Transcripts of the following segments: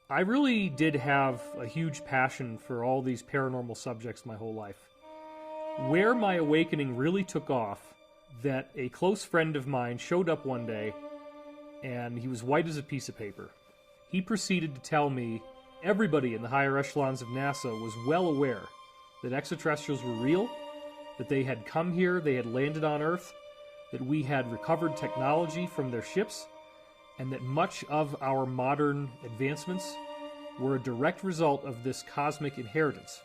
I really did have a huge passion for all these paranormal subjects my whole life. Where my awakening really took off, that a close friend of mine showed up one day, and he was white as a piece of paper. He proceeded to tell me everybody in the higher echelons of NASA was well aware that extraterrestrials were real, that they had come here, they had landed on Earth, that we had recovered technology from their ships, and that much of our modern advancements were a direct result of this cosmic inheritance.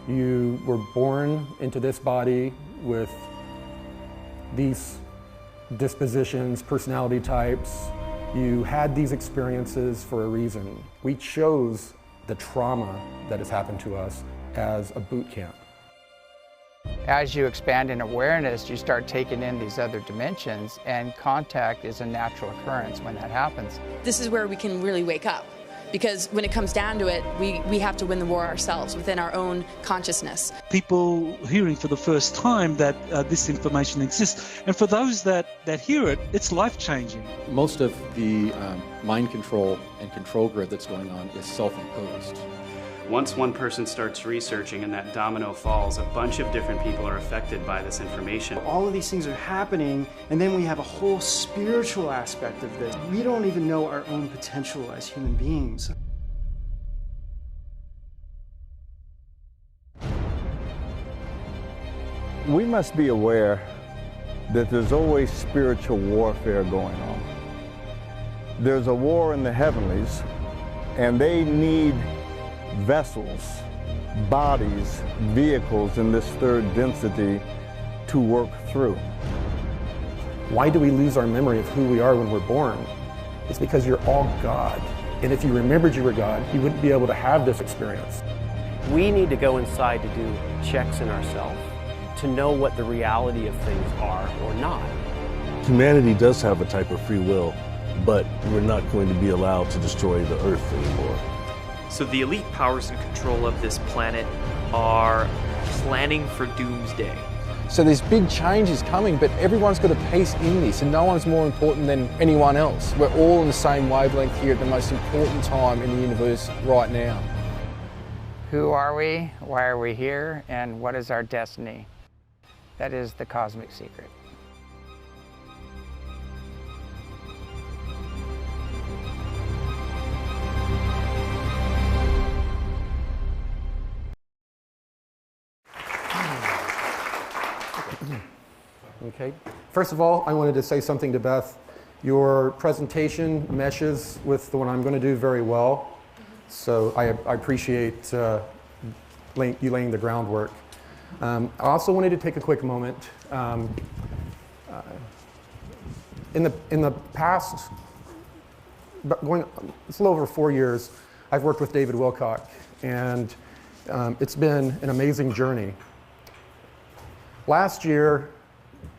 You were born into this body with these dispositions, personality types. You had these experiences for a reason. We chose the trauma that has happened to us as a boot camp. As you expand in awareness, you start taking in these other dimensions, and contact is a natural occurrence when that happens. This is where we can really wake up, because when it comes down to it, we have to win the war ourselves within our own consciousness. People hearing for the first time that this information exists, and for those that hear it, it's life-changing. Most of the mind control and control grid that's going on is self-imposed. Once one person starts researching and that domino falls, a bunch of different people are affected by this information. All of these things are happening, and then we have a whole spiritual aspect of this. We don't even know our own potential as human beings. We must be aware that there's always spiritual warfare going on. There's a war in the heavenlies, and they need vessels, bodies, vehicles in this third density to work through. Why do we lose our memory of who we are when we're born? It's because you're all God. And if you remembered you were God, you wouldn't be able to have this experience. We need to go inside to do checks in ourselves, to know what the reality of things are or not. Humanity does have a type of free will, but we're not going to be allowed to destroy the Earth anymore. So the elite powers in control of this planet are planning for doomsday. So there's big changes coming, but everyone's got a piece in this, and no one's more important than anyone else. We're all on the same wavelength here at the most important time in the universe right now. Who are we? Why are we here? And what is our destiny? That is the cosmic secret. Okay. First of all, I wanted to say something to Beth. Your presentation meshes with the one I'm going to do very well, so I appreciate you laying the groundwork. I also wanted to take a quick moment. In the past, it's a little over 4 years, I've worked with David Wilcock, and it's been an amazing journey. Last year,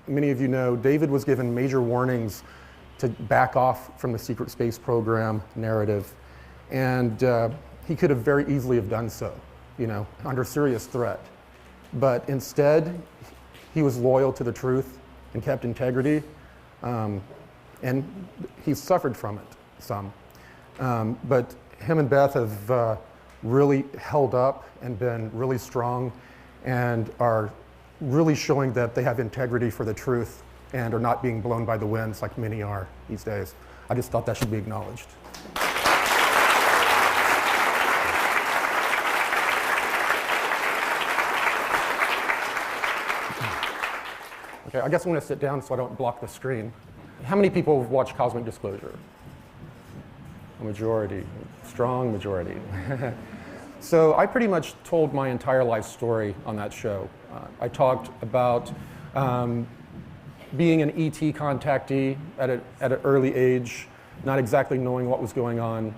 many of you know, David was given major warnings to back off from the secret space program narrative. And he could have very easily have done so, under serious threat. But instead, he was loyal to the truth and kept integrity. And he suffered from it some. But him and Beth have really held up and been really strong and are really showing that they have integrity for the truth and are not being blown by the winds like many are these days. I just thought that should be acknowledged. Okay, I guess I'm going to sit down so I don't block the screen. How many people have watched Cosmic Disclosure? A majority, strong majority. So I pretty much told my entire life story on that show. I talked about being an ET contactee at an early age, not exactly knowing what was going on,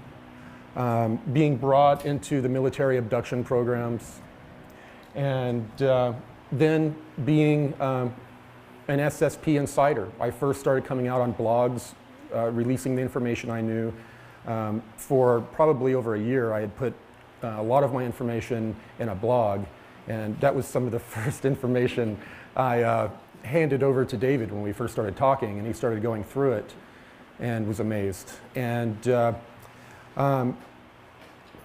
being brought into the military abduction programs, and then being an SSP insider. I first started coming out on blogs, releasing the information I knew. For probably over a year, I had put a lot of my information in a blog, and that was some of the first information I handed over to David when we first started talking, and he started going through it and was amazed. And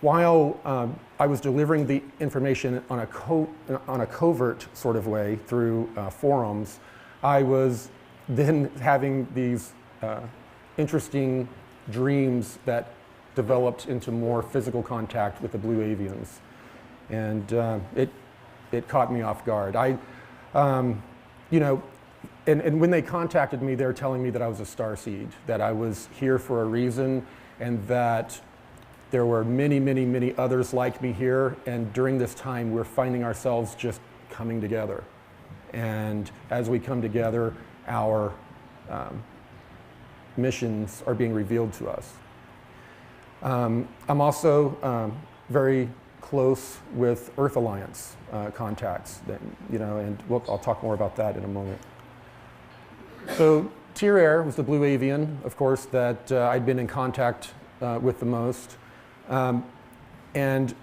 while I was delivering the information on a covert sort of way through forums, I was then having these interesting dreams that developed into more physical contact with the blue avians. And it caught me off guard. You know, and when they contacted me, they were telling me that I was a starseed, that I was here for a reason, and that there were many, many, many others like me here. And during this time, we're finding ourselves just coming together. And as we come together, our missions are being revealed to us. I'm also very close with Earth Alliance contacts, you know, and I'll talk more about that in a moment. So Tier Air was the blue avian, of course, that I'd been in contact with the most, and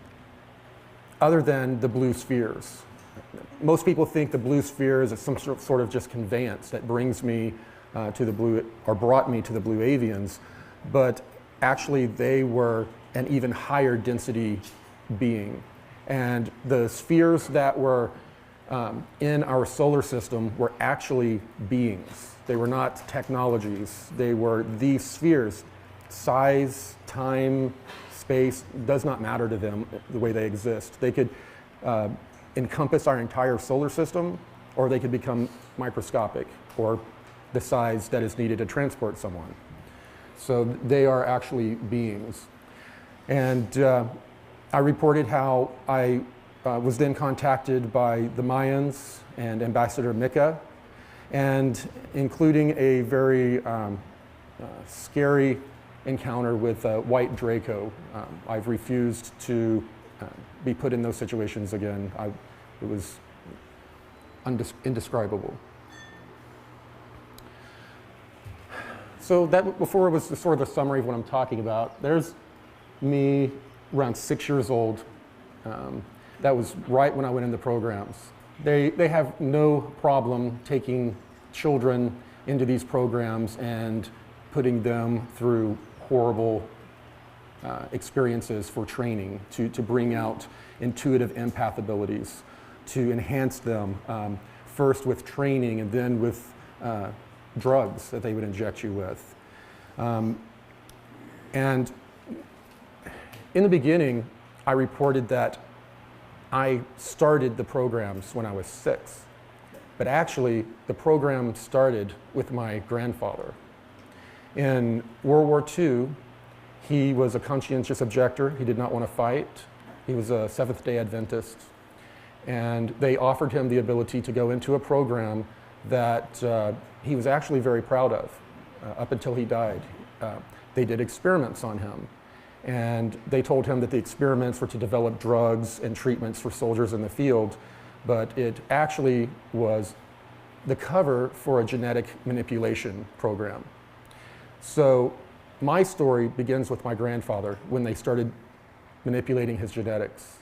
other than the blue spheres. Most people think the blue spheres is some sort of just conveyance that brings me to the blue, or brought me to the blue avians, but actually they were an even higher density being. And the spheres that were in our solar system were actually beings. They were not technologies. They were these spheres. Size, time, space does not matter to them the way they exist. They could encompass our entire solar system, or they could become microscopic, or the size that is needed to transport someone. So they are actually beings. And I reported how I was then contacted by the Mayans and Ambassador Mika, and including a very scary encounter with White Draco. I've refused to be put in those situations again. It was indescribable. So that before was the sort of a summary of what I'm talking about. There's me around 6 years old. That was right when I went into programs. They have no problem taking children into these programs and putting them through horrible experiences for training to bring out intuitive empath abilities, to enhance them, first with training and then with drugs that they would inject you with. And in the beginning, I reported that I started the programs when I was 6. But actually, the program started with my grandfather. In World War II, he was a conscientious objector. He did not want to fight. He was a Seventh-day Adventist. And they offered him the ability to go into a program that he was actually very proud of up until he died. They did experiments on him. And they told him that the experiments were to develop drugs and treatments for soldiers in the field, but it actually was the cover for a genetic manipulation program. So my story begins with my grandfather when they started manipulating his genetics.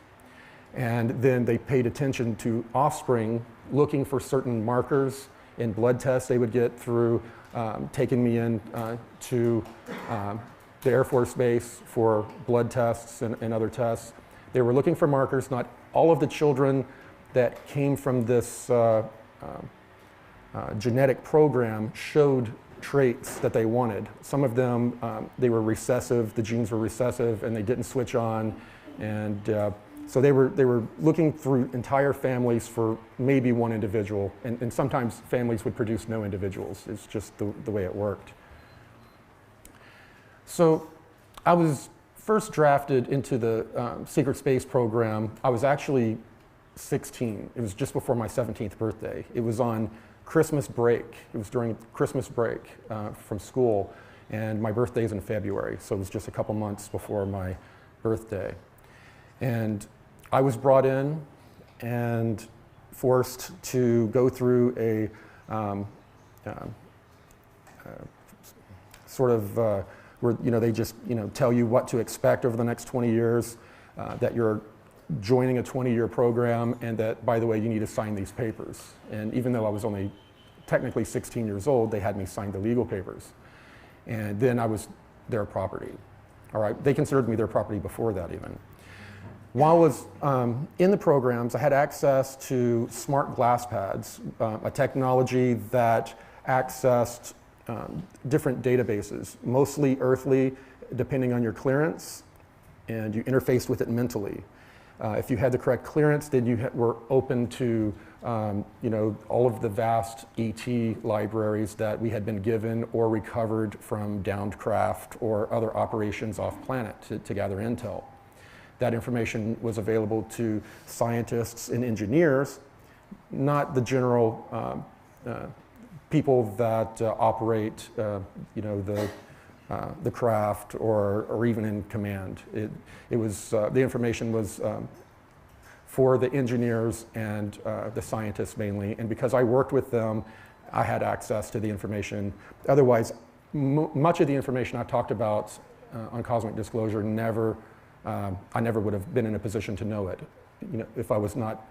And then they paid attention to offspring, looking for certain markers in blood tests they would get through taking me in to the Air Force Base for blood tests and other tests. They were looking for markers. Not all of the children that came from this genetic program showed traits that they wanted. Some of them, they were recessive, the genes were recessive, and they didn't switch on. And so they were looking through entire families for maybe one individual. And sometimes families would produce no individuals. It's just the way it worked. So I was first drafted into the secret space program. I was actually 16. It was just before my 17th birthday. It was on Christmas break. It was during Christmas break from school, and my birthday is in February, so it was just a couple months before my birthday. And I was brought in and forced to go through a where they just tell you what to expect over the next 20 years, that you're joining a 20-year program, and that, by the way, you need to sign these papers. And even though I was only technically 16 years old, they had me sign the legal papers. And then I was their property. All right, they considered me their property before that even. While I was in the programs, I had access to smart glass pads, a technology that accessed different databases, mostly earthly, depending on your clearance, and you interfaced with it mentally. If you had the correct clearance, then you were open to all of the vast ET libraries that we had been given or recovered from downed craft or other operations off planet to gather intel. That information was available to scientists and engineers, not the general people that operate the craft or even in command. It was the information was for the engineers and the scientists mainly, and because I worked with them, I had access to the information. Otherwise, much of the information I talked about on Cosmic Disclosure I never would have been in a position to know it, if I was not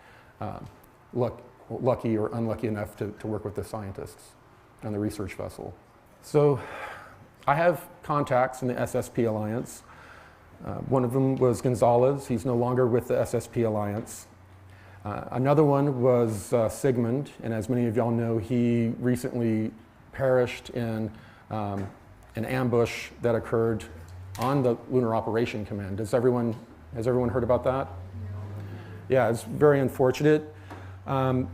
lucky or unlucky enough to work with the scientists on the research vessel. So I have contacts in the SSP Alliance. One of them was Gonzalez. He's no longer with the SSP Alliance. Another one was Sigmund, and as many of y'all know, he recently perished in an ambush that occurred on the Lunar Operation Command. Has everyone heard about that? Yeah, it's very unfortunate.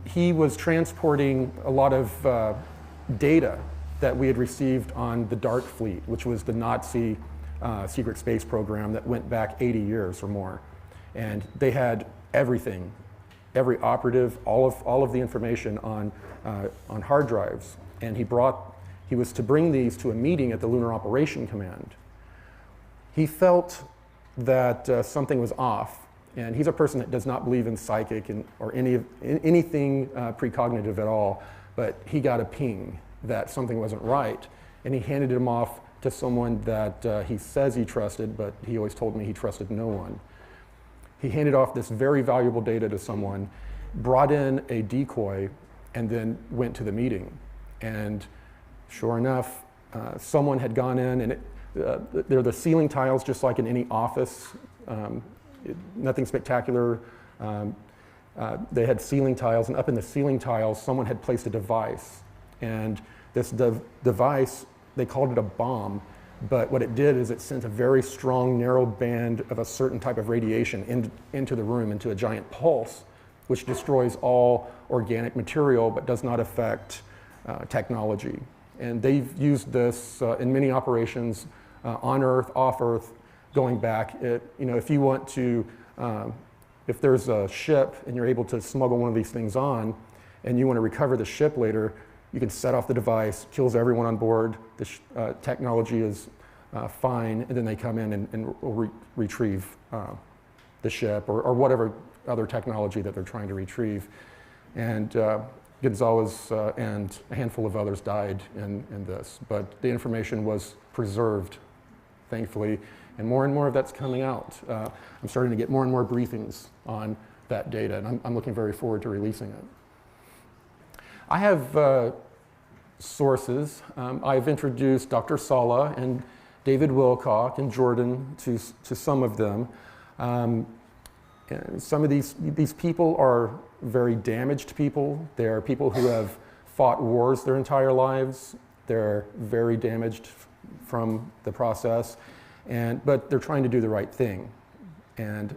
He was transporting a lot of data that we had received on the Dark Fleet, which was the Nazi secret space program that went back 80 years or more. And they had everything, every operative, all of the information on hard drives. And he was to bring these to a meeting at the Lunar Operation Command. He felt that something was off, and he's a person that does not believe in psychic or anything precognitive at all, but he got a ping that something wasn't right, and he handed him off to someone that he says he trusted, but he always told me he trusted no one. He handed off this very valuable data to someone, brought in a decoy, and then went to the meeting. And sure enough, someone had gone in, and they're the ceiling tiles just like in any office, nothing spectacular. They had ceiling tiles, and up in the ceiling tiles, someone had placed a device. And this device, they called it a bomb, but what it did is it sent a very strong, narrow band of a certain type of radiation into the room, into a giant pulse, which destroys all organic material but does not affect technology. And they've used this in many operations on Earth, off Earth, going back. If you want to, if there's a ship and you're able to smuggle one of these things on, and you want to recover the ship later, you can set off the device, kills everyone on board, the technology is fine, and then they come in and will retrieve the ship or whatever other technology that they're trying to retrieve. And Gonzalez and a handful of others died in this, but the information was preserved, thankfully, and more of that's coming out. I'm starting to get more and more briefings on that data, and I'm looking very forward to releasing it. I have sources. I've introduced Dr. Sala and David Wilcock and Jordan to some of them. And some of these people are very damaged people. They're people who have fought wars their entire lives. They're very damaged from the process, but they're trying to do the right thing. And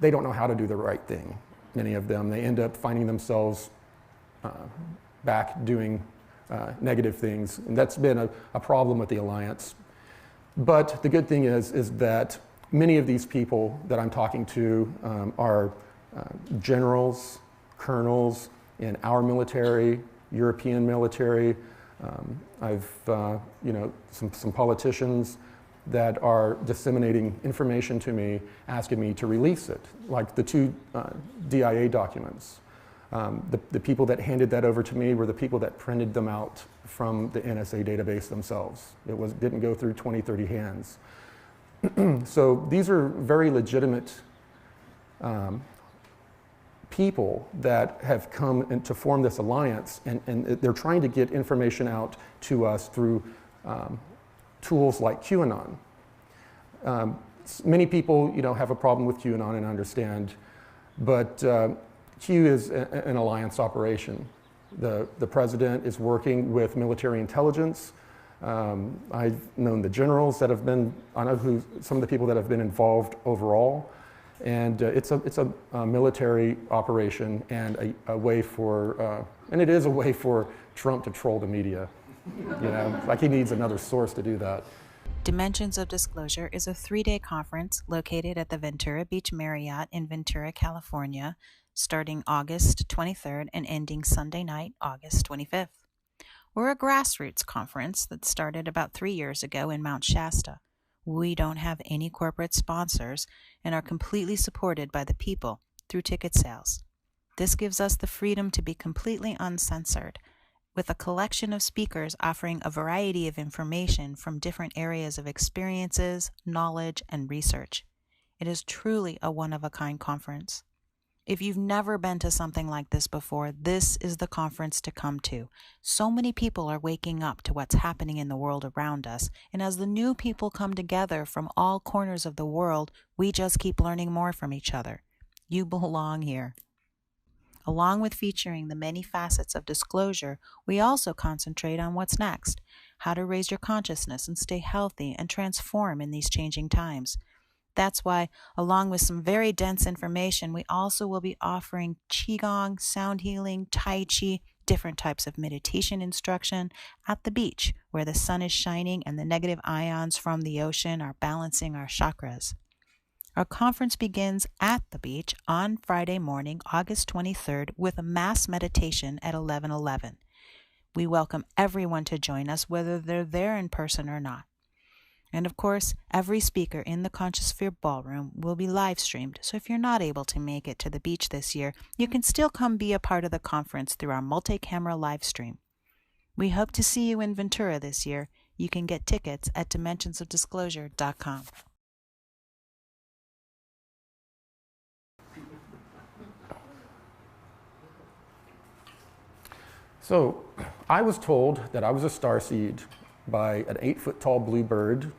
they don't know how to do the right thing, many of them. They end up finding themselves back doing negative things, and that's been a problem with the Alliance. But the good thing is that many of these people that I'm talking to are generals, colonels in our military, European military. I've some politicians that are disseminating information to me, asking me to release it, like the two DIA documents. The people that handed that over to me were the people that printed them out from the NSA database themselves. It didn't go through 20, 30 hands. So these are very legitimate people that have come in to form this alliance, and they're trying to get information out to us through tools like QAnon. Many people, have a problem with QAnon and understand, but Q is an alliance operation. The president is working with military intelligence. I've known the generals that have been, I know some of the people that have been involved overall, and it's a military operation and a way for, and it is a way for Trump to troll the media. Like he needs another source to do that. Dimensions of Disclosure is a 3-day conference located at the Ventura Beach Marriott in Ventura, California, starting August 23rd and ending Sunday night, August 25th. We're a grassroots conference that started about 3 years ago in Mount Shasta. We don't have any corporate sponsors and are completely supported by the people through ticket sales. This gives us the freedom to be completely uncensored, with a collection of speakers offering a variety of information from different areas of experiences, knowledge, and research. It is truly a one-of-a-kind conference. If you've never been to something like this before, this is the conference to come to. So many people are waking up to what's happening in the world around us, and as the new people come together from all corners of the world, we just keep learning more from each other. You belong here. Along with featuring the many facets of disclosure, we also concentrate on what's next, how to raise your consciousness and stay healthy and transform in these changing times. That's why, along with some very dense information, we also will be offering Qigong, sound healing, Tai Chi, different types of meditation instruction at the beach where the sun is shining and the negative ions from the ocean are balancing our chakras. Our conference begins at the beach on Friday morning, August 23rd, with a mass meditation at 11:11. We welcome everyone to join us, whether they're there in person or not. And of course, every speaker in the Conscious Sphere Ballroom will be live streamed, so if you're not able to make it to the beach this year, you can still come be a part of the conference through our multi-camera live stream. We hope to see you in Ventura this year. You can get tickets at dimensionsofdisclosure.com. So I was told that I was a starseed by an 8-foot-tall blue bird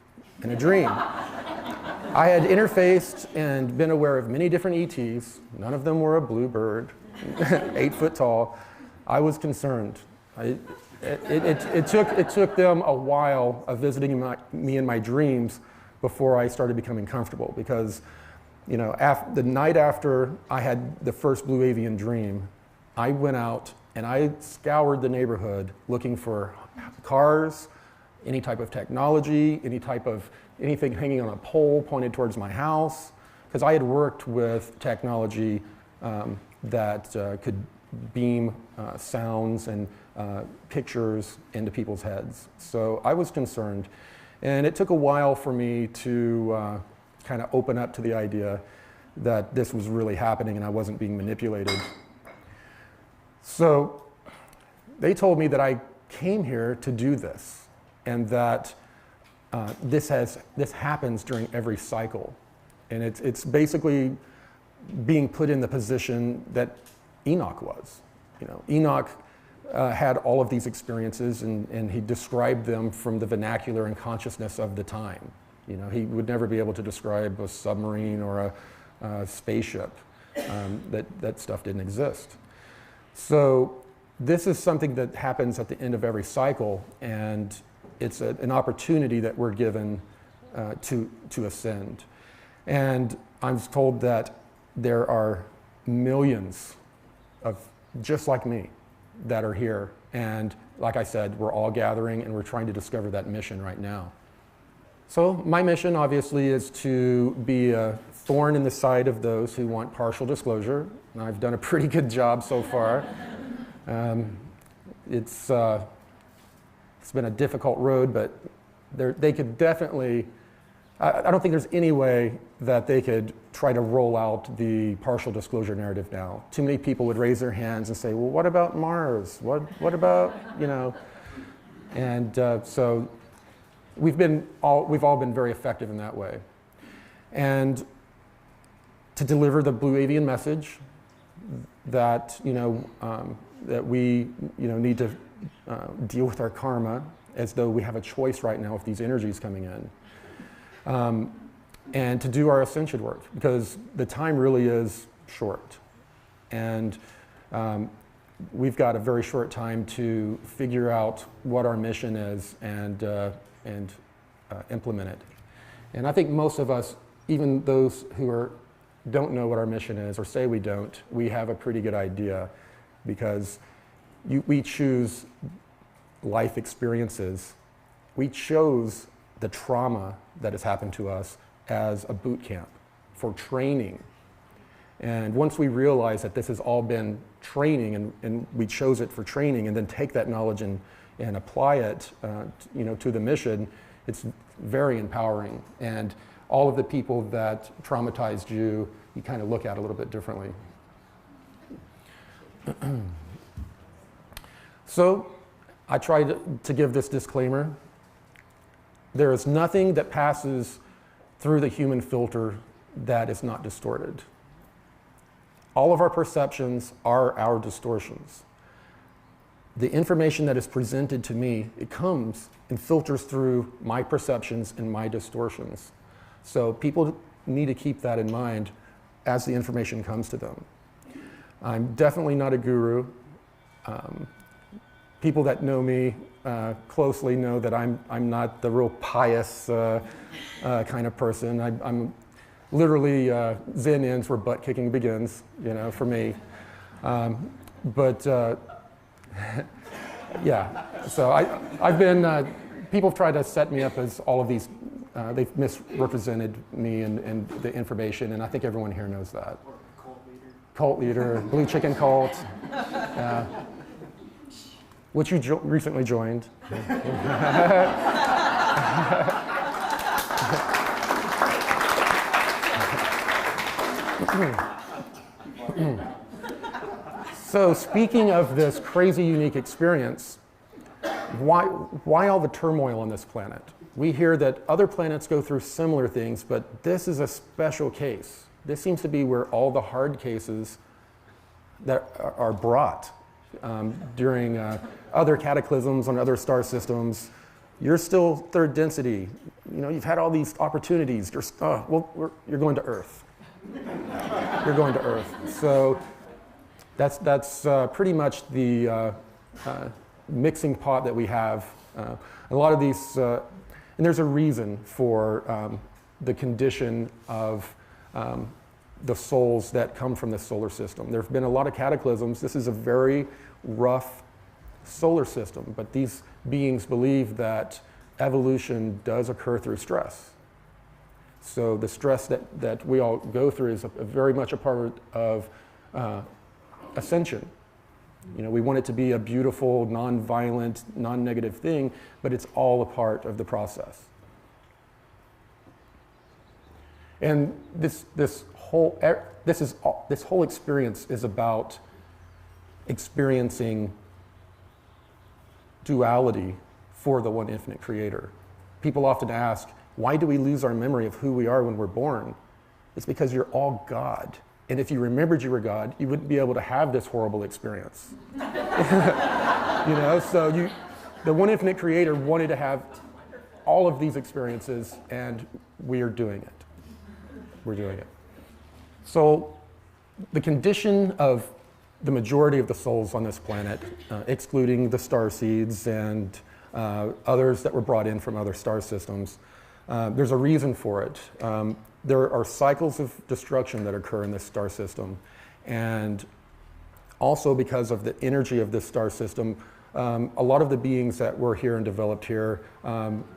in a dream. I had interfaced and been aware of many different ETs. None of them were a blue bird, 8 foot tall. I was concerned. It took them a while of visiting me in my dreams before I started becoming comfortable, because the night after I had the first blue avian dream, I went out and I scoured the neighborhood looking for cars, any type of technology, anything hanging on a pole pointed towards my house, because I had worked with technology that could beam sounds and pictures into people's heads. So I was concerned, and it took a while for me to kind of open up to the idea that this was really happening and I wasn't being manipulated. So they told me that I came here to do this, and that this happens during every cycle. And it's basically being put in the position that Enoch was. Enoch had all of these experiences, and he described them from the vernacular and consciousness of the time. He would never be able to describe a submarine or a spaceship. That stuff didn't exist. So this is something that happens at the end of every cycle, and it's an opportunity that we're given to ascend. And I'm told that there are millions of just like me that are here. And like I said, we're all gathering and we're trying to discover that mission right now. So my mission obviously is to be a thorn in the side of those who want partial disclosure. And I've done a pretty good job so far. It's been a difficult road, but they could definitely, I don't think there's any way that they could try to roll out the partial disclosure narrative now. Too many people would raise their hands and say, well, what about Mars? What about, you know? And so we've all been very effective in that way. And to deliver the blue avian message that, that we, need to deal with our karma as though we have a choice right now with these energies coming in. And to do our ascension work, because the time really is short. And we've got a very short time to figure out what our mission is and implement it. And I think most of us, even those who don't know what our mission is or say we don't, we have a pretty good idea, because we choose life experiences. We chose the trauma that has happened to us as a boot camp for training. And once we realize that this has all been training, and we chose it for training, and then take that knowledge and apply it to the mission, it's very empowering. And all of the people that traumatized you, you kind of look at a little bit differently. So I tried to give this disclaimer. There is nothing that passes through the human filter that is not distorted. All of our perceptions are our distortions. The information that is presented to me, it comes and filters through my perceptions and my distortions. So people need to keep that in mind as the information comes to them. I'm definitely not a guru. People that know me closely know that I'm not the real pious kind of person. I'm literally Zen ends where butt kicking begins, for me. Yeah. So I've been. People have tried to set me up as all of these. They've misrepresented me and the information, and I think everyone here knows that. Or cult leader, blue chicken cult. Which you recently joined. So speaking of this crazy, unique experience, why all the turmoil on this planet? We hear that other planets go through similar things, but this is a special case. This seems to be where all the hard cases that are brought. During other cataclysms on other star systems, you're still third density. You've had all these opportunities. You're going to Earth. You're going to Earth. So that's pretty much the mixing pot that we have. A lot of these, and there's a reason for the condition of the souls that come from the solar system. There have been a lot of cataclysms. This is a very rough solar system, but these beings believe that evolution does occur through stress. So the stress that we all go through is very much a part of Ascension. We want it to be a beautiful, non-violent, non-negative thing, but it's all a part of the process. And this whole experience is about experiencing duality for the one infinite creator. People often ask, why do we lose our memory of who we are when we're born? It's because you're all God. And if you remembered you were God, you wouldn't be able to have this horrible experience. So the one infinite creator wanted to have all of these experiences, and we are doing it. We're doing it. So the condition of the majority of the souls on this planet, excluding the star seeds and others that were brought in from other star systems, there's a reason for it. There are cycles of destruction that occur in this star system, and also because of the energy of this star system, a lot of the beings that were here and developed here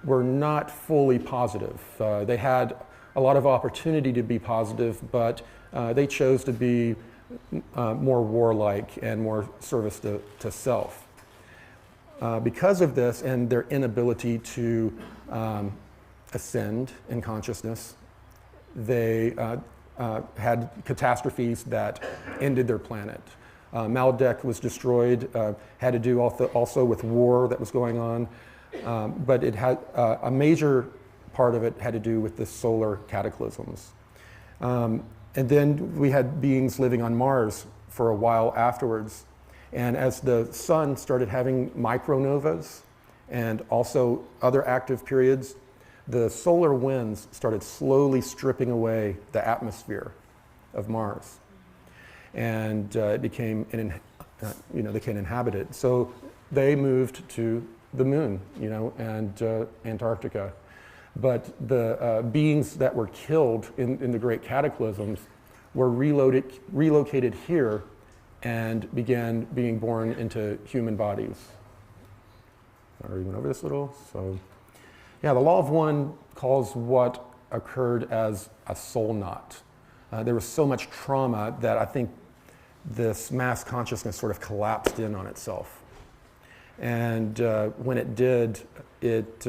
were not fully positive. They had a lot of opportunity to be positive, but they chose to be more warlike and more service to self. Because of this and their inability to ascend in consciousness, a had catastrophes that ended their planet. Maldek was destroyed, had to do also with war that was going on, but it had a major part of it had to do with the solar cataclysms. And then we had beings living on Mars for a while afterwards. And as the sun started having micronovas and also other active periods, the solar winds started slowly stripping away the atmosphere of Mars. And it became, they can inhabit it. So they moved to the moon, and Antarctica. But the beings that were killed in the great cataclysms were relocated here and began being born into human bodies. I already went over this a little. So, yeah, the law of one calls what occurred as a soul knot. There was so much trauma that I think this mass consciousness sort of collapsed in on itself. And when it did, it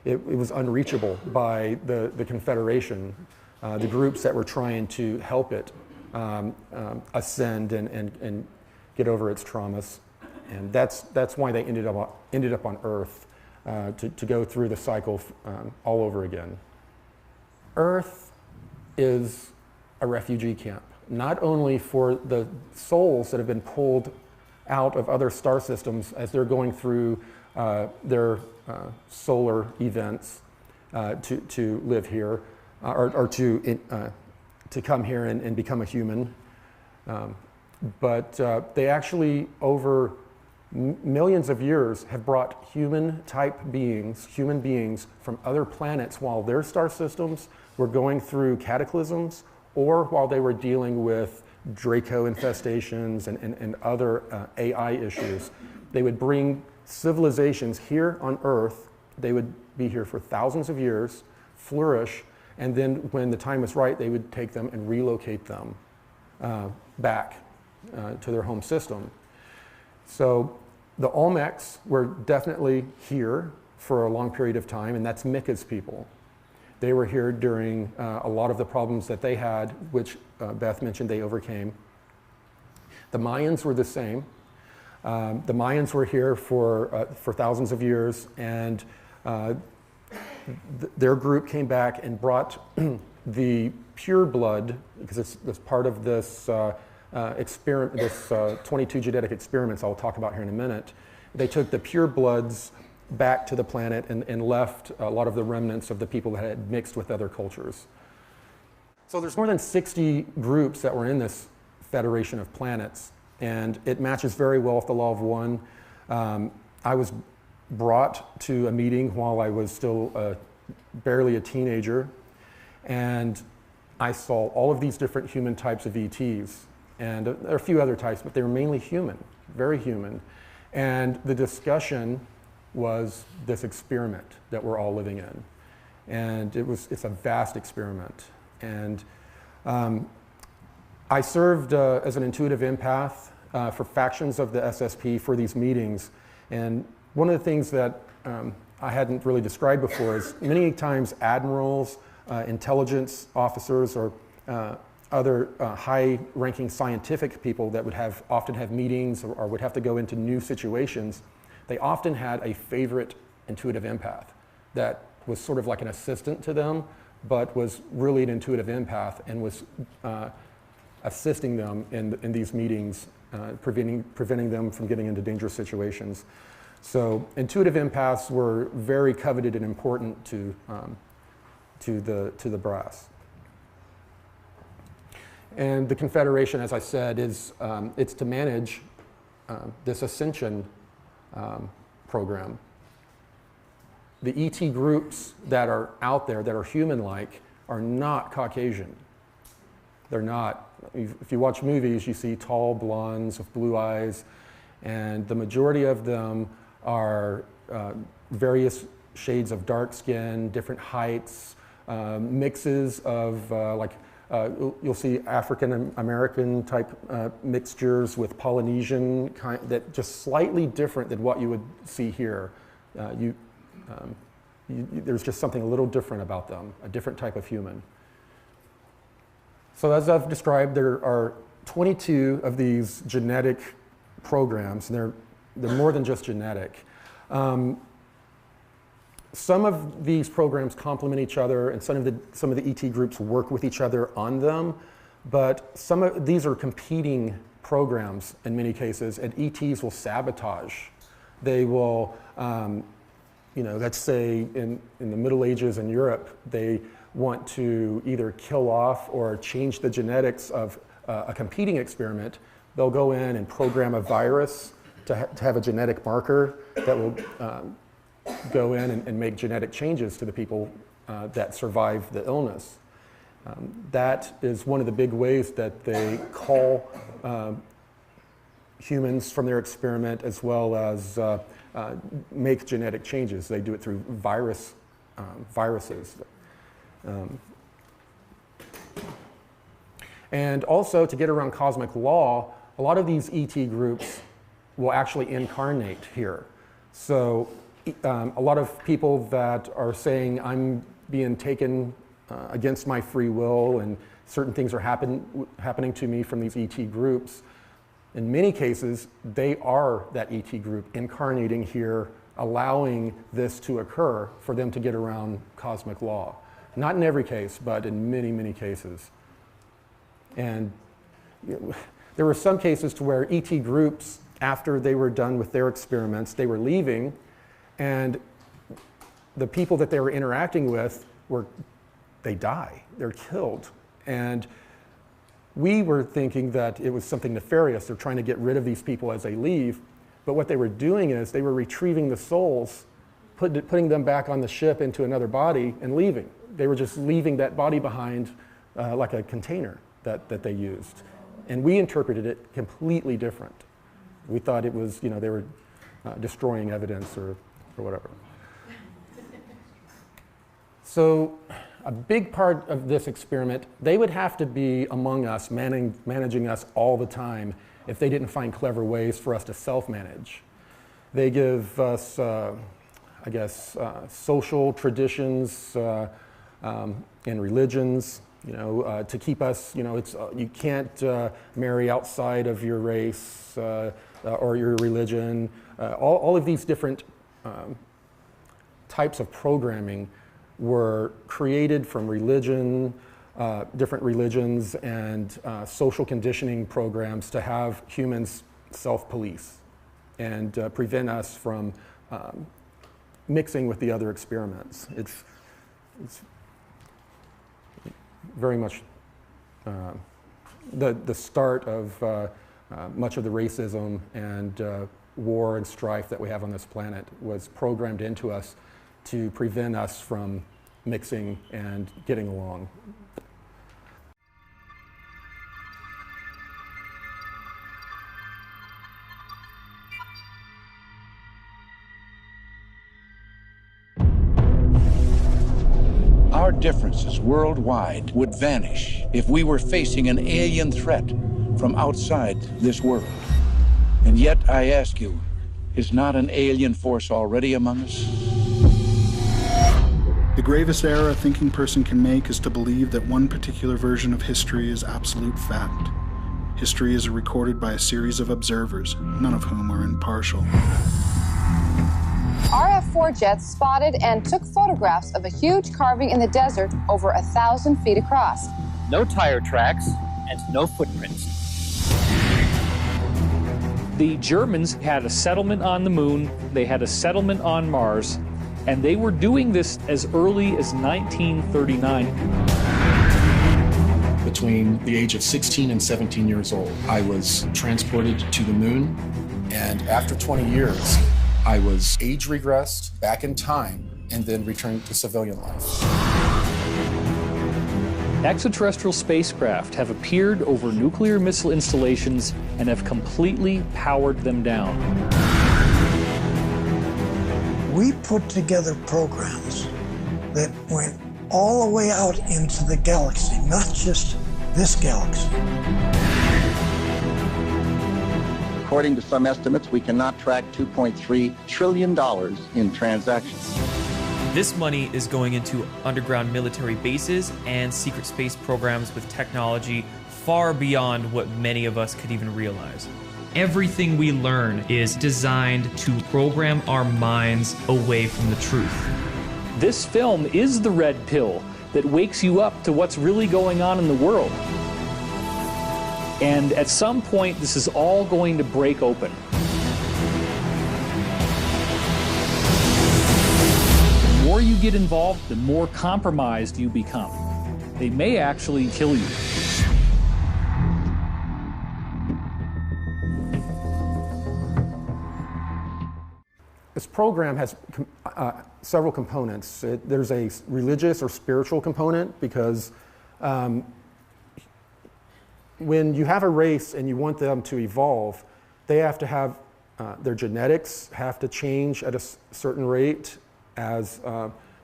was unreachable by the Confederation, the groups that were trying to help it ascend and get over its traumas. And that's why they ended up on Earth, to go through the cycle all over again. Earth is a refugee camp, not only for the souls that have been pulled out of other star systems as they're going through their solar events to live here, or to come here and become a human, but they actually, over millions of years, have brought human beings from other planets while their star systems were going through cataclysms, or while they were dealing with Draco infestations and other AI issues. They would bring civilizations here on Earth. They would be here for thousands of years, flourish, and then when the time was right, they would take them and relocate them back to their home system. So the Olmecs were definitely here for a long period of time, and that's Mika's people. They were here during a lot of the problems that they had, which Beth mentioned they overcame. The Mayans were the same. The Mayans were here for thousands of years, and their group came back and brought the pure blood, because it's part of this experiment, this 22 genetic experiments I'll talk about here in a minute. They took the pure bloods back to the planet and left a lot of the remnants of the people that had mixed with other cultures. So there's more than 60 groups that were in this Federation of Planets, and it matches very well with the Law of One. I was brought to a meeting while I was still barely a teenager, and I saw all of these different human types of ETs, and there are a few other types, but they were mainly human, very human. And the discussion was this experiment that we're all living in. And it's a vast experiment. And I served as an intuitive empath for factions of the SSP for these meetings. And one of the things that I hadn't really described before is many times admirals, intelligence officers, or other high-ranking scientific people that would often have meetings or would have to go into new situations, they often had a favorite intuitive empath that was sort of like an assistant to them, but was really an intuitive empath and was assisting them in these meetings, preventing them from getting into dangerous situations. So intuitive empaths were very coveted and important to the brass. And the Confederation, as I said, it's to manage this Ascension program. The ET groups that are out there that are human-like are not Caucasian. They're not. If you watch movies, you see tall blondes with blue eyes, and the majority of them are various shades of dark skin, different heights, mixes of you'll see African American type mixtures with Polynesian that just slightly different than what you would see here. There's just something a little different about them, a different type of human. So as I've described, there are 22 of these genetic programs, and they're more than just genetic. Some of these programs complement each other, and some of the ET groups work with each other on them, but some of these are competing programs in many cases, and ETs will sabotage. They will, let's say in the Middle Ages in Europe, they want to either kill off or change the genetics of a competing experiment. They'll go in and program a virus to have a genetic marker that will go in and make genetic changes to the people that survive the illness. That is one of the big ways that they call humans from their experiment, as well as make genetic changes. They do it through viruses. And also, to get around cosmic law, a lot of these ET groups will actually incarnate here. So a lot of people that are saying, I'm being taken against my free will and certain things are happening to me from these ET groups, in many cases, they are that ET group incarnating here, allowing this to occur for them to get around cosmic law. Not in every case, but in many, many cases. And there were some cases to where ET groups, after they were done with their experiments, they were leaving, and the people that they were interacting with they die, they're killed. And we were thinking that it was something nefarious. They're trying to get rid of these people as they leave. But what they were doing is they were retrieving the souls, putting them back on the ship into another body and leaving. They were just leaving that body behind like a container that they used. And we interpreted it completely different. We thought it was, they were destroying evidence or whatever. So a big part of this experiment, they would have to be among us, managing us all the time if they didn't find clever ways for us to self-manage. They give us, social traditions and religions, to keep us, you can't marry outside of your race or your religion. All of these different types of programming were created from religion, different religions, and social conditioning programs to have humans self-police and prevent us from mixing with the other experiments. It's very much the start of much of the racism and war and strife that we have on this planet was programmed into us to prevent us from mixing and getting along. Our differences worldwide would vanish if we were facing an alien threat from outside this world. And yet, I ask you, is not an alien force already among us? The gravest error a thinking person can make is to believe that one particular version of history is absolute fact. History is recorded by a series of observers, none of whom are impartial. RF-4 jets spotted and took photographs of a huge carving in the desert over 1,000 feet across. No tire tracks and no footprints. The Germans had a settlement on the moon, they had a settlement on Mars, and they were doing this as early as 1939. Between the age of 16 and 17 years old, I was transported to the moon, and after 20 years, I was age regressed back in time and then returned to civilian life. Extraterrestrial spacecraft have appeared over nuclear missile installations and have completely powered them down. We put together programs that went all the way out into the galaxy, not just this galaxy. According to some estimates, we cannot track $2.3 trillion in transactions. This money is going into underground military bases and secret space programs with technology far beyond what many of us could even realize. Everything we learn is designed to program our minds away from the truth. This film is the red pill that wakes you up to what's really going on in the world. And at some point, this is all going to break open. The more you get involved, the more compromised you become. They may actually kill you. This program has several components. There's a religious or spiritual component because when you have a race and you want them to evolve, they have to have their genetics have to change at a certain rate as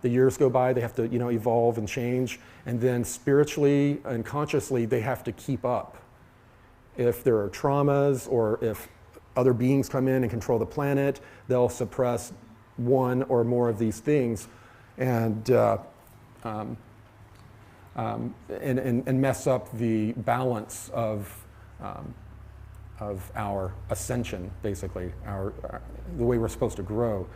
the years go by. They have to, evolve and change, and then spiritually and consciously they have to keep up. If there are traumas or if other beings come in and control the planet, they'll suppress one or more of these things and mess up the balance of our ascension, basically, the way we're supposed to grow.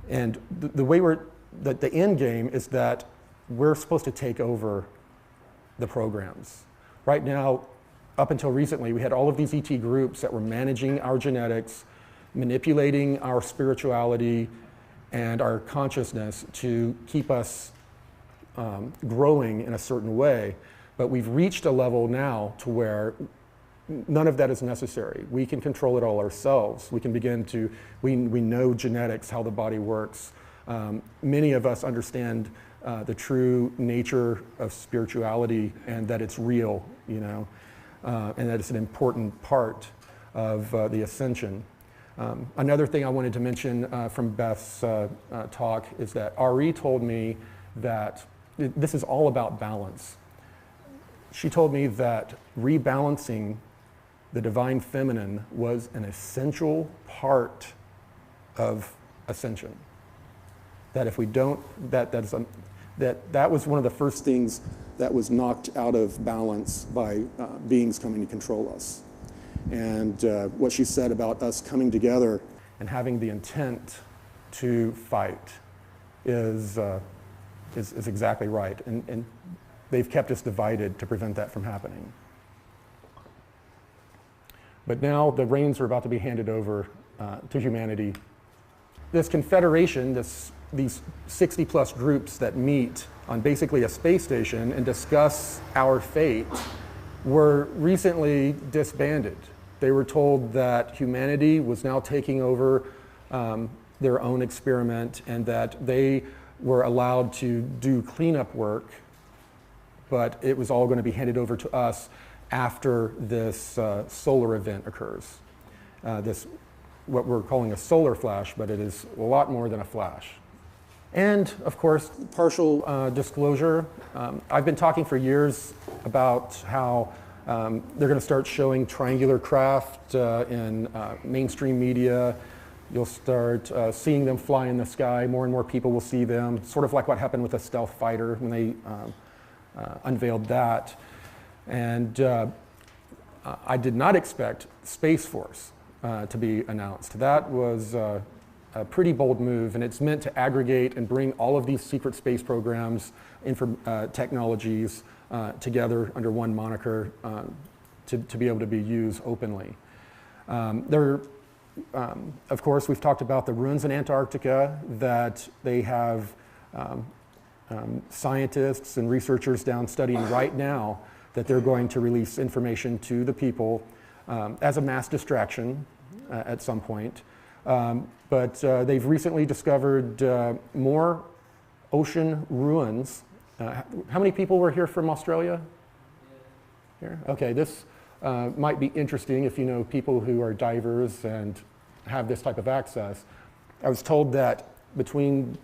And the way the end game is that we're supposed to take over the programs. Right now, up until recently, we had all of these ET groups that were managing our genetics, manipulating our spirituality and our consciousness to keep us growing in a certain way. But we've reached a level now to where none of that is necessary. We can control it all ourselves. We can begin to, we know genetics, how the body works. Many of us understand the true nature of spirituality and that it's real, and that it's an important part of the Ascension. Another thing I wanted to mention from Beth's talk is that Ari told me that this is all about balance. She told me that rebalancing the divine feminine was an essential part of Ascension. That if we don't, that was one of the first things that was knocked out of balance by beings coming to control us. And what she said about us coming together and having the intent to fight is exactly right. And they've kept us divided to prevent that from happening. But now the reins are about to be handed over to humanity. This confederation, these 60-plus groups that meet on basically a space station and discuss our fate were recently disbanded. They were told that humanity was now taking over their own experiment and that they were allowed to do cleanup work, but it was all going to be handed over to us after this solar event occurs. This, what we're calling a solar flash, but it is a lot more than a flash. And of course, partial disclosure. I've been talking for years about how they're going to start showing triangular craft in mainstream media. You'll start seeing them fly in the sky. More and more people will see them, sort of like what happened with the stealth fighter when they unveiled that. And I did not expect Space Force to be announced. That was a pretty bold move, and it's meant to aggregate and bring all of these secret space programs, technologies together under one moniker to be able to be used openly. Of course, we've talked about the ruins in Antarctica, that they have scientists and researchers down studying right now that they're going to release information to the people as a mass distraction at some point. But they've recently discovered more ocean ruins. How many people were here from Australia? Here? Okay, this might be interesting if you know people who are divers and have this type of access. I was told that between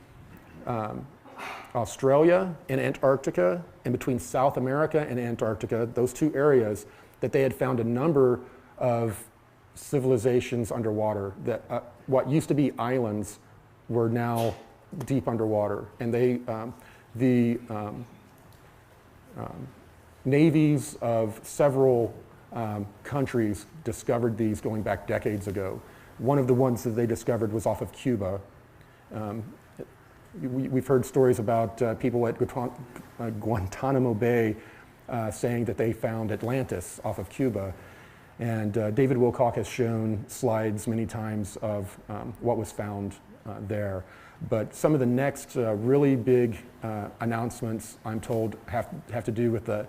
Australia and Antarctica, and between South America and Antarctica, those two areas, that they had found a number of civilizations underwater, that what used to be islands were now deep underwater. And the navies of several countries discovered these going back decades ago. One of the ones that they discovered was off of Cuba. We've heard stories about people at Guantanamo Bay saying that they found Atlantis off of Cuba. And David Wilcock has shown slides many times of what was found there. But some of the next really big announcements, I'm told, have to do with the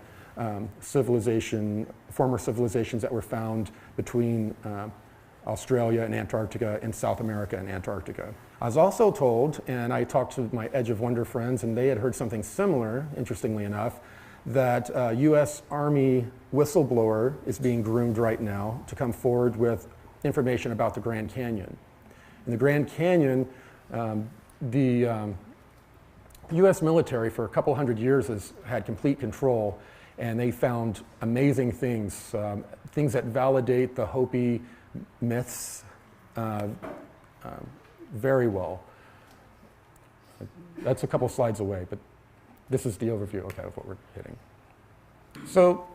former civilizations that were found between Australia and Antarctica and South America and Antarctica. I was also told, and I talked to my Edge of Wonder friends, and they had heard something similar, interestingly enough, that U.S. Army whistleblower is being groomed right now to come forward with information about the Grand Canyon. In the Grand Canyon, the U.S. military for a couple hundred years has had complete control, and they found amazing things, things that validate the Hopi myths very well. That's a couple slides away, but this is the overview, okay, of what we're hitting. So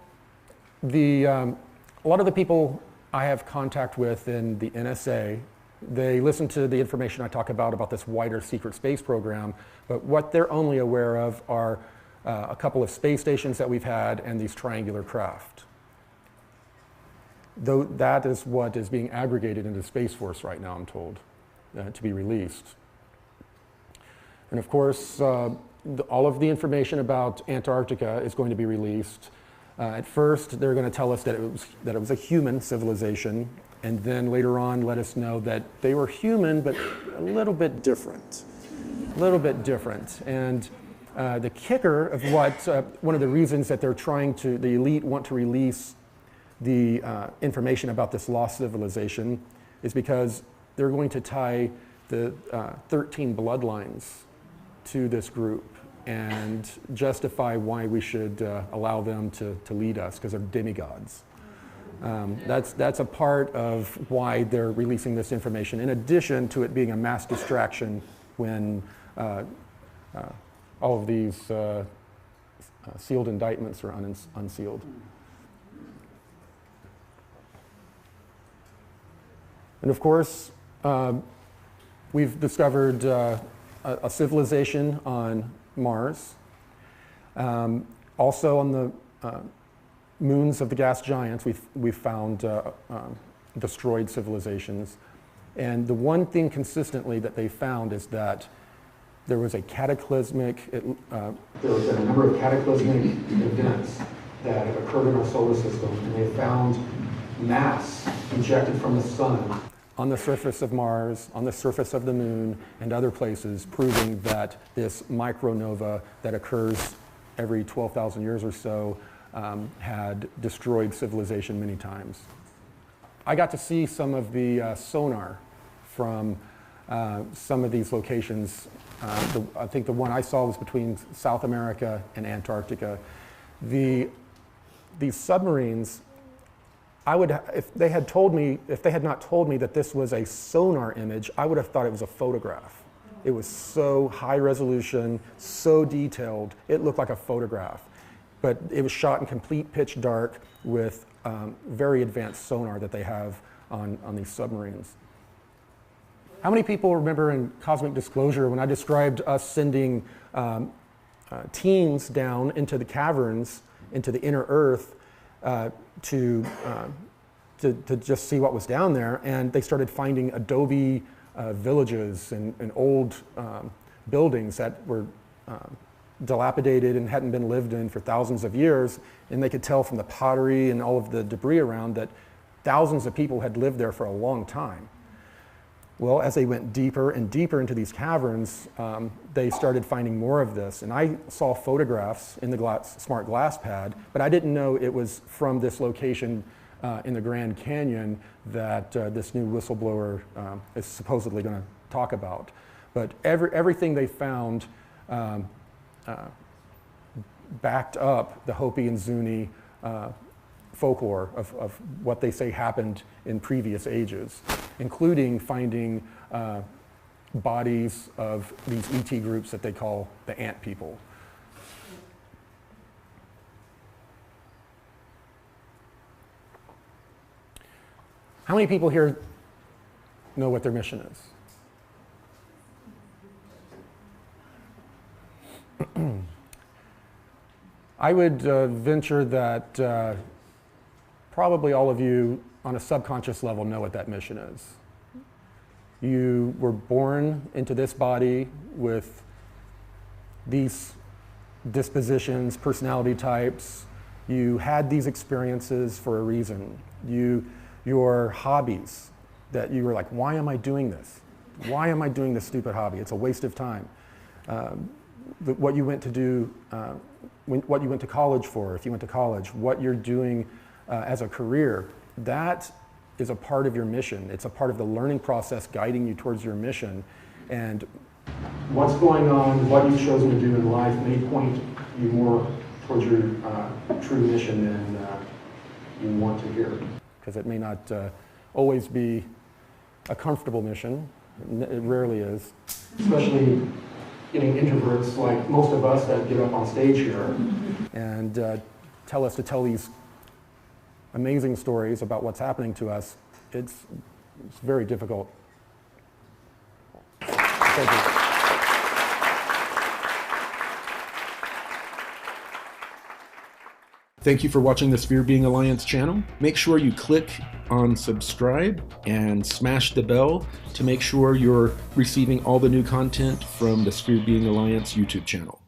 a lot of the people I have contact with in the NSA, they listen to the information I talk about this wider secret space program, but what they're only aware of are a couple of space stations that we've had and these triangular craft. Though that is what is being aggregated into Space Force right now, I'm told, to be released. And of course, all of the information about Antarctica is going to be released. At first, they're going to tell us that it was a human civilization, and then later on let us know that they were human, but a little bit different. A little bit different. And the kicker of one of the reasons that the elite want to release the information about this lost civilization is because they're going to tie the 13 bloodlines to this group and justify why we should allow them to lead us, because they're demigods. That's a part of why they're releasing this information, in addition to it being a mass distraction when all of these sealed indictments are unsealed. And of course, we've discovered a civilization on Mars. Also on the moons of the gas giants, we've found destroyed civilizations. And the one thing consistently that they found is that there was a cataclysmic, there was a number of cataclysmic events that have occurred in our solar system, and they found mass ejected from the sun on the surface of Mars, on the surface of the moon, and other places, proving that this micronova that occurs every 12,000 years or so had destroyed civilization many times. I got to see some of the sonar from some of these locations. I think the one I saw was between South America and Antarctica. These submarines, if they had not told me that this was a sonar image, I would have thought it was a photograph. It was so high resolution, so detailed, it looked like a photograph. But it was shot in complete pitch dark with very advanced sonar that they have on these submarines. How many people remember in Cosmic Disclosure when I described us sending teams down into the caverns, into the inner Earth, to just see what was down there, and they started finding adobe villages and old buildings that were dilapidated and hadn't been lived in for thousands of years, and they could tell from the pottery and all of the debris around that thousands of people had lived there for a long time. Well, as they went deeper and deeper into these caverns, they started finding more of this. And I saw photographs in the smart glass pad, but I didn't know it was from this location in the Grand Canyon that this new whistleblower is supposedly going to talk about. But everything they found backed up the Hopi and Zuni folklore of what they say happened in previous ages, including finding bodies of these ET groups that they call the ant people. How many people here know what their mission is? I would venture that probably all of you on a subconscious level know what that mission is. You were born into this body with these dispositions, personality types. You had these experiences for a reason. Your hobbies that you were like, why am I doing this? Why am I doing this stupid hobby? It's a waste of time. What you went to do, what you went to college for, if you went to college, what you're doing as a career, that is a part of your mission. It's a part of the learning process guiding you towards your mission. And what's going on, what you've chosen to do in life may point you more towards your true mission than you want to hear. Because it may not always be a comfortable mission. It rarely is. Especially getting introverts like most of us that get up on stage here and tell us to tell these amazing stories about what's happening to us. It's very difficult. Thank you. Thank you for watching the Sphere Being Alliance channel. Make sure you click on subscribe and smash the bell to make sure you're receiving all the new content from the Sphere Being Alliance YouTube channel.